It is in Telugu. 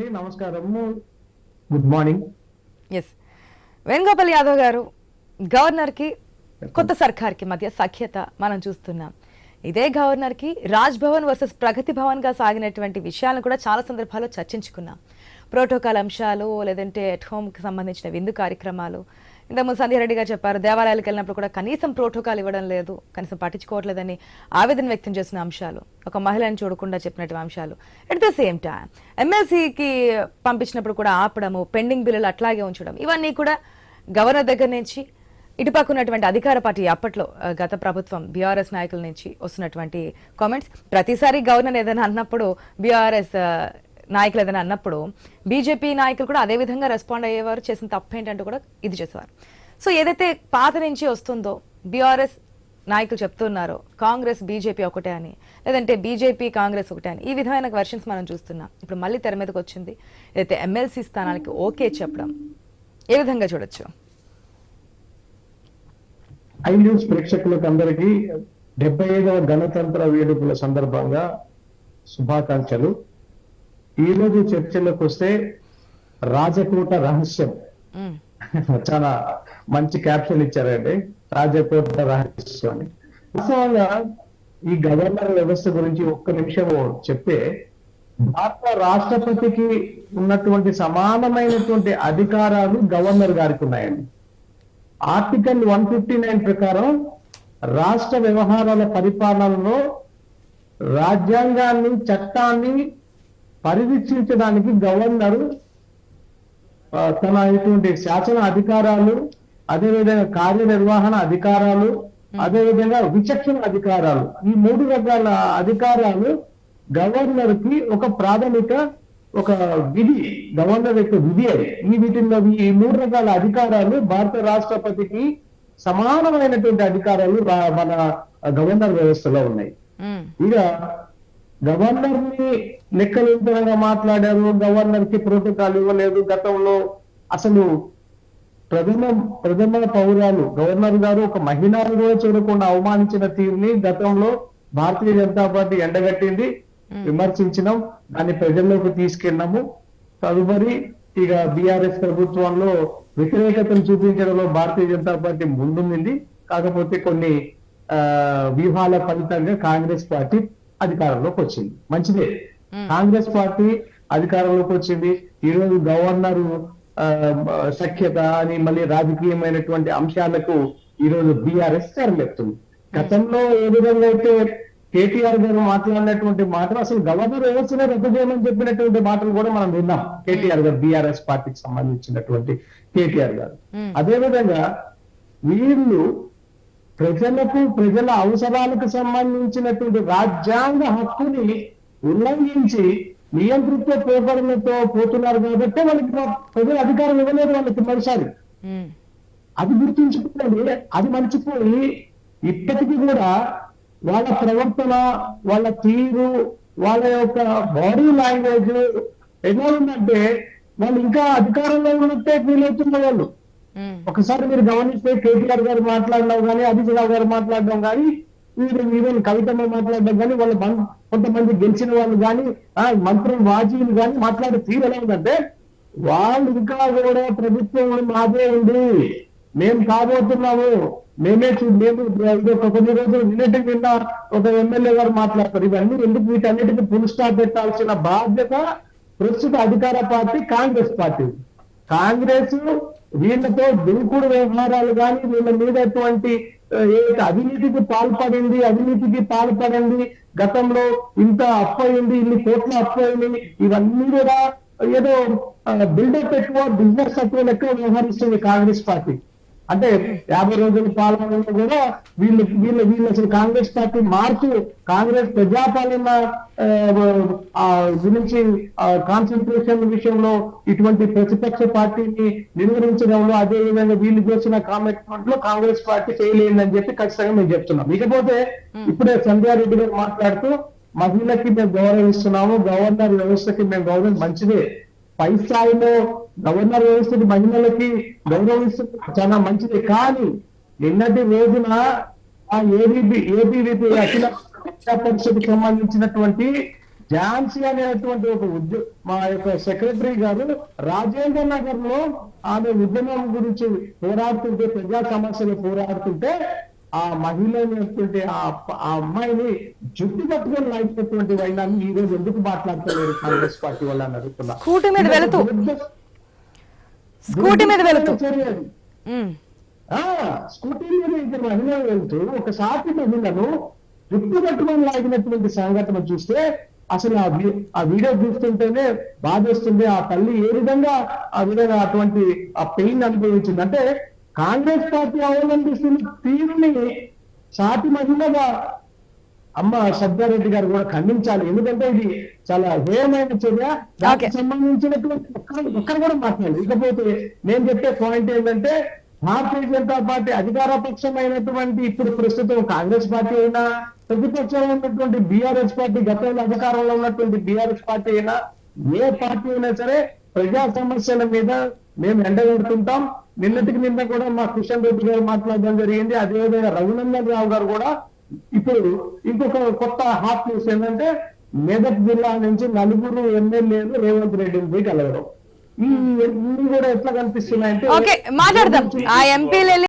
అండి, నమస్కారము, good morning. Yes, Venugopal Yadav గారు, గవర్నర్కి కొత్త సర్కార్కి మధ్య సఖ్యత మనం చూస్తున్నాం. ఇదే గవర్నర్కి రాజ్ భవన్ వర్సెస్ ప్రగతి భవన్గా సాగినటువంటి విషయాలను కూడా చాలా సందర్భాల్లో చర్చించుకున్నాం. ప్రోటోకాల్ అంశాలు, లేదంటే అట్ హోమ్కి సంబంధించిన విందు కార్యక్రమాలు. ఇంతకుముందు సంధ్యారెడ్డి గారు చెప్పారు, దేవాలయాలకు వెళ్ళినప్పుడు కూడా కనీసం ప్రోటోకాల్ ఇవ్వడం లేదు, కనీసం పట్టించుకోవట్లేదని ఆవేదన వ్యక్తం చేసిన అంశాలు, ఒక మహిళను చూడకుండా చెప్పినటువంటి అంశాలు. ఎట్ ద సేమ్ టైం ఎమ్మెల్సీకి పంపించినప్పుడు కూడా ఆపడము, పెండింగ్ బిల్లులు అట్లాగే ఉంచడం, ఇవన్నీ కూడా గవర్నర్ దగ్గర నుంచి ఇటుపక్క ఉన్నటువంటి అధికార పార్టీ అప్పట్లో గత ప్రభుత్వం బీఆర్ఎస్ నాయకుల నుంచి వస్తున్నటువంటి కామెంట్స్. ప్రతిసారి గవర్నర్ ఏదైనా అన్నప్పుడు, బీఆర్ఎస్ నాయకులు ఏదైనా అన్నప్పుడు బీజేపీ నాయకులు కూడా అదే విధంగా రెస్పాండ్ అయ్యేవారు. చేసిన తప్పు ఏంటంటూ కూడా ఇది చేసేవారు. సో ఏదైతే పాత నుంచి వస్తుందో, బీఆర్ఎస్ నాయకులు చెప్తున్నారో కాంగ్రెస్ బీజేపీ ఒకటే అని, లేదంటే బీజేపీ కాంగ్రెస్ ఒకటే అని, ఈ విధమైన వెర్షన్స్ మనం చూస్తున్నాం. ఇప్పుడు మళ్ళీ తెర మీదకి వచ్చింది. ఏదైతే ఎమ్మెల్సీ స్థానానికి ఓకే చెప్పడం, ఏ విధంగా చూడొచ్చు? ఐ న్యూస్ ప్రేక్షకులకు అందరికీ 75వ గణతంత్ర వేడుకల సందర్భంగా శుభాకాంక్షలు. ఈ రోజు చర్చలోకి వస్తే రాజకోట రహస్యం, చాలా మంచి క్యాప్షన్ ఇచ్చారండి, రాజకోట రహస్యం అని. వాస్తవంగా ఈ గవర్నర్ వ్యవస్థ గురించి ఒక్క నిమిషం చెప్తే, భారత రాష్ట్రపతికి ఉన్నటువంటి సమానమైనటువంటి అధికారాలు గవర్నర్ గారికి ఉన్నాయండి. ఆర్టికల్ 159 ప్రకారం రాష్ట్ర వ్యవహారాల పరిపాలనలో రాజ్యాంగాన్ని, చట్టాన్ని పరిరక్షించడానికి గవర్నరు తన ఇటువంటి శాసన అధికారాలు, అదేవిధంగా కార్యనిర్వహణ అధికారాలు, అదేవిధంగా విచక్షణ అధికారాలు, ఈ 3 రకాల అధికారాలు గవర్నర్ కి ఒక ప్రాథమిక ఒక విధి, గవర్నర్ యొక్క విధి అది. వీటిల్లో ఈ 3 రకాల అధికారాలు భారత రాష్ట్రపతికి సమానమైనటువంటి అధికారాలు మన గవర్నర్ వ్యవస్థలో ఉన్నాయి. ఇక గవర్నర్ ని లెక్కలింతనంగా మాట్లాడారు, గవర్నర్ కి ప్రోటోకాల్ ఇవ్వలేదు. గతంలో అసలు ప్రథమ పౌరాలు గవర్నర్ గారు ఒక మహిళను కూడా చూడకుండా అవమానించిన తీరుని గతంలో భారతీయ జనతా పార్టీ ఎండగట్టింది, విమర్శించినాం, దాన్ని ప్రజల్లోకి తీసుకెళ్ళినాము. తదుపరి ఇక బీఆర్ఎస్ ప్రభుత్వంలో వ్యతిరేకతను చూపించడంలో భారతీయ జనతా పార్టీ ముందుంది. కాకపోతే కొన్ని వ్యూహాల ఫలితంగా కాంగ్రెస్ పార్టీ అధికారంలోకి వచ్చింది. మంచిదే, కాంగ్రెస్ పార్టీ అధికారంలోకి వచ్చింది. ఈ రోజు గవర్నర్ సఖ్యత అని మళ్ళీ రాజకీయమైనటువంటి అంశాలకు ఈ రోజు బీఆర్ఎస్ తెరలేపుతుంది. గతంలో ఏ విధంగా అయితే కేటీఆర్ గారు మాట్లాడినటువంటి మాటలు, అసలు గవర్నర్ వ్యవస్థనే రద్దు చేయమని చెప్పినటువంటి మాటలు కూడా మనం విన్నాం. కేటీఆర్ గారు, బీఆర్ఎస్ పార్టీకి సంబంధించినటువంటి కేటీఆర్ గారు. అదేవిధంగా వీళ్ళు ప్రజలకు, ప్రజల అవసరాలకు సంబంధించినటువంటి రాజ్యాంగ హక్కుని ఉల్లంఘించి నియంతృత్వ పోకడలతో పోతున్నారు కాబట్టి వాళ్ళకి ప్రజల అధికారం ఇవ్వలేదు వాళ్ళకి మరోసారి. అది గుర్తుంచుకోండి. అది మర్చిపోయి ఇప్పటికీ కూడా వాళ్ళ ప్రవర్తన, వాళ్ళ తీరు, వాళ్ళ యొక్క బాడీ లాంగ్వేజ్ ఎలా ఉందంటే వాళ్ళు ఇంకా అధికారంలో ఉన్నట్టే ఫీల్ అవుతున్న వాళ్ళు. ఒకసారి మీరు గమనిస్తే కేటీఆర్ గారు మాట్లాడడం కానీ, హరీష్ రావు గారు మాట్లాడడం కానీ, ఈవెన్ కవితమ్మ మాట్లాడడం కానీ, వాళ్ళ కొంతమంది గెలిచిన వాళ్ళు కానీ, మంత్రులు వాజీలు కానీ మాట్లాడే తీరు ఎలా ఉందంటే, వాళ్ళు ఇంకా కూడా ప్రభుత్వం మాదే ఉంది, మేము కాబోతున్నాము, మేము కొన్ని రోజులు నిన్నటికి నిన్న ఒక ఎమ్మెల్యే గారు మాట్లాడతారు. ఇవన్నీ ఎందుకు? వీటన్నిటికీ ఫుల్ స్టాప్ పెట్టాల్సిన బాధ్యత ప్రస్తుత అధికార పార్టీ కాంగ్రెస్ పార్టీ. కాంగ్రెస్ వీళ్ళతో దుంకుడు వ్యవహారాలు కానీ, వీళ్ళ మీద ఎటువంటి అవినీతికి పాల్పడింది, గతంలో ఇంత అప్పయింది, ఇన్ని కోట్ల అప్పయింది, ఇవన్నీ కూడా ఏదో బిల్డప్ ఎక్కువ, బిజినెస్ తక్కువ ఎక్కువ వ్యవహరిస్తుంది కాంగ్రెస్ పార్టీ. అంటే 50 రోజుల పాలనలో కూడా వీళ్ళు అసలు కాంగ్రెస్ పార్టీ మార్పు, కాంగ్రెస్ ప్రజాపాలన గురించి కాన్సన్ట్రేషన్ విషయంలో ఇటువంటి ప్రతిపక్ష పార్టీని నిర్వహించడంలో, అదే విధంగా వీళ్ళు చేసిన కామెంట్ లో కాంగ్రెస్ పార్టీ ఫెయిల్ అయిందని చెప్పి ఖచ్చితంగా మేము చెప్తున్నాం. ఇకపోతే ఇప్పుడే సంధ్యారెడ్డి గారు మాట్లాడుతూ మహిళకి మేము గౌరవిస్తున్నాము, గవర్నర్ వ్యవస్థకి మేము గౌరవం, మంచిదే. పై స్థాయిలో గవర్నర్ వ్యవస్థకి మహిళలకి గౌరవిస్తుంది, చాలా మంచిది. కానీ నిన్నటి రోజున ఆ ఏబీవీపీ అఖిల పరిషత్కి సంబంధించినటువంటి ఝాన్సీ అనేటువంటి ఒక మా యొక్క సెక్రటరీ గారు రాజేంద్ర నగర్ లో ఆమె ఉద్యమం గురించి పోరాడుతుంటే, ప్రజా సమస్యలు పోరాడుతుంటే ఆ మహిళ అయినటువంటి ఆ అమ్మాయిని జుట్టు పట్టుకొని లాగినటువంటి వైనాన్ని ఈ రోజు ఎందుకు మాట్లాడతలేరు కాంగ్రెస్ పార్టీ వాళ్ళు అని అడుగుతున్నా. స్కూటీ మీద వెళుతూ చర్య అది. స్కూటీ మీద ఇద్దరు మహిళలు వెళ్తూ ఒక సాటి మహిళను జుట్టు పట్టుకొని లాగినటువంటి సంఘటన చూస్తే అసలు ఆ వీడియో చూస్తుంటేనే బాధేస్తుంది. ఆ తల్లి ఏ విధంగా ఆ విధంగా అటువంటి ఆ పెయిన్ అనుభవించింది అంటే కాంగ్రెస్ పార్టీ అవలంబిస్తున్న తీరుని సాటి మహిళగా అమ్మ సబ్దారెడ్డి గారు కూడా ఖండించాలి. ఎందుకంటే ఇది చాలా హేయమైన చర్య. దానికి సంబంధించినటువంటి ఒక్కరు కూడా మాట్లాడాలి. ఇకపోతే నేను చెప్పే పాయింట్ ఏంటంటే భారతీయ జనతా పార్టీ అధికార పక్షమైనటువంటి ఇప్పుడు ప్రస్తుతం కాంగ్రెస్ పార్టీ అయినా, ప్రతిపక్షంలో ఉన్నటువంటి బీఆర్ఎస్ పార్టీ, గతంలో అధికారంలో ఉన్నటువంటి బీఆర్ఎస్ పార్టీ అయినా, ఏ పార్టీ అయినా సరే ప్రజా సమస్యల మీద మేము ఎండగడుతుంటాం. నిన్న కూడా మా కిషన్ రెడ్డి గారు మాట్లాడడం జరిగింది. అదేవిధంగా రఘునందన్ రావు గారు కూడా ఇప్పుడు ఇంకొక కొత్త హాట్ న్యూస్ ఏంటంటే మెదక్ జిల్లా నుంచి 4 ఎమ్మెల్యేలు రేవంత్ రెడ్డిని పోయి కలవడం. ఈ కూడా ఎట్లా కనిపిస్తున్నాయంటే మాట్లాడదాం ఆ ఎంపీలు